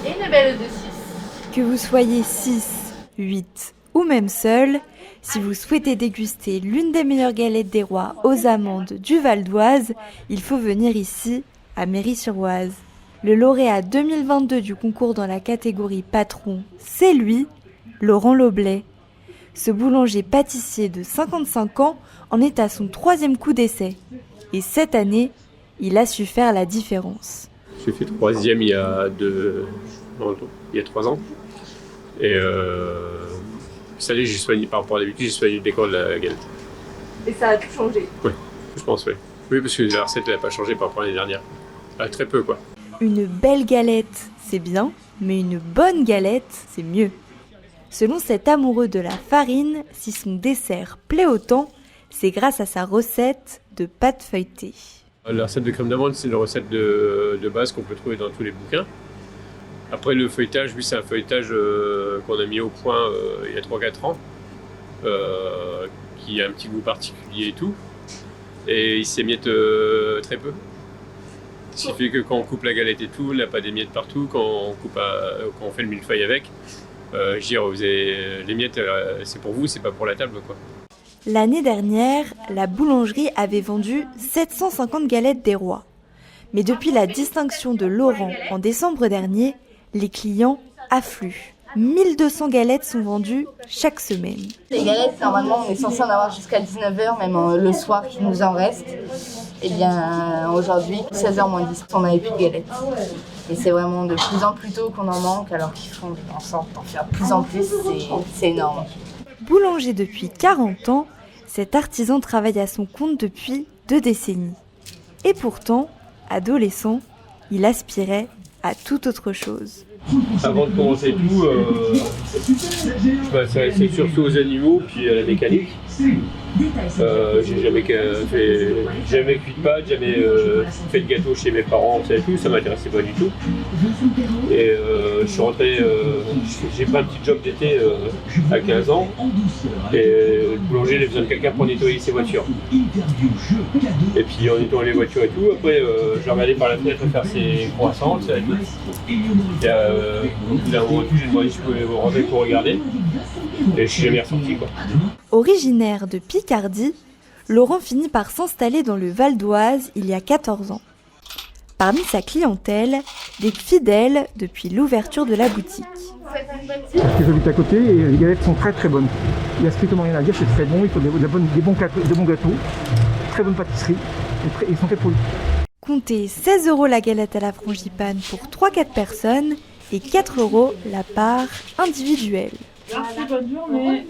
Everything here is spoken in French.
Et une belle de 6. Que vous soyez 6, 8 ou même seul, si vous souhaitez déguster l'une des meilleures galettes des rois aux amandes du Val d'Oise, il faut venir ici, à Méry-sur-Oise. Le lauréat 2022 du concours dans la catégorie patron, c'est lui, Laurent Loblet. Ce boulanger-pâtissier de 55 ans en est à son 3e coup d'essai. Et cette année, il a su faire la différence. J'ai fait 3e il y a 3 ans. Et salé, j'ai soigné par rapport à d'habitude, j'ai soigné le décor de la galette. Et ça a tout changé. Oui, je pense, oui. Oui, parce que la recette n'a pas changé par rapport à l'année dernière. Très peu, quoi. Une belle galette, c'est bien, mais une bonne galette, c'est mieux. Selon cet amoureux de la farine, si son dessert plaît autant, c'est grâce à sa recette de pâte feuilletée. La recette de crème d'amande, c'est une recette de base qu'on peut trouver dans tous les bouquins. Après, le feuilletage, lui, c'est un feuilletage qu'on a mis au point il y a 3-4 ans, qui a un petit goût particulier et tout. Et il s'émiette très peu. Ce qui fait que quand on coupe la galette et tout, on n'a pas des miettes partout. Quand on fait le millefeuille avec, les miettes, c'est pour vous, c'est pas pour la table, quoi. L'année dernière, la boulangerie avait vendu 750 galettes des rois. Mais depuis la distinction de Laurent en décembre dernier, les clients affluent. 1200 galettes sont vendues chaque semaine. Les galettes, normalement, on est censé en avoir jusqu'à 19h, même le soir qui nous en reste. Eh bien, aujourd'hui, 16h moins 10, on n'avait plus de galettes. Et c'est vraiment de plus en plus tôt qu'on en manque, alors qu'ils font en sorte d'en faire de plus en plus, c'est énorme. Boulanger depuis 40 ans, cet artisan travaille à son compte depuis 2 décennies. Et pourtant, adolescent, il aspirait à toute autre chose. Avant de commencer tout, je m'intéressais surtout aux animaux puis à la mécanique. J'ai jamais cuit de pâtes, jamais fait de gâteau chez mes parents, ça m'intéressait pas du tout. Et je suis rentré, j'ai pris un petit job d'été à 15 ans et le boulanger avait besoin de quelqu'un pour nettoyer ses voitures. Et puis en nettoyant les voitures et tout, après j'ai regardé par la fenêtre faire ses croissants, ça et tout. Et là où j'ai demandé si je pouvais rentrer pour regarder. Et je suis jamais ressorti, quoi. Originaire de Picardie, Laurent finit par s'installer dans le Val d'Oise il y a 14 ans. Parmi sa clientèle, des fidèles depuis l'ouverture de la boutique. J'habite à côté et les galettes sont très très bonnes. Il n'y a strictement rien à dire, c'est très bon, il faut de bons gâteaux, très bonne pâtisserie, et ils sont faits pour lui. Comptez 16 € la galette à la frangipane pour 3-4 personnes et 4 € la part individuelle. Merci, bonne journée.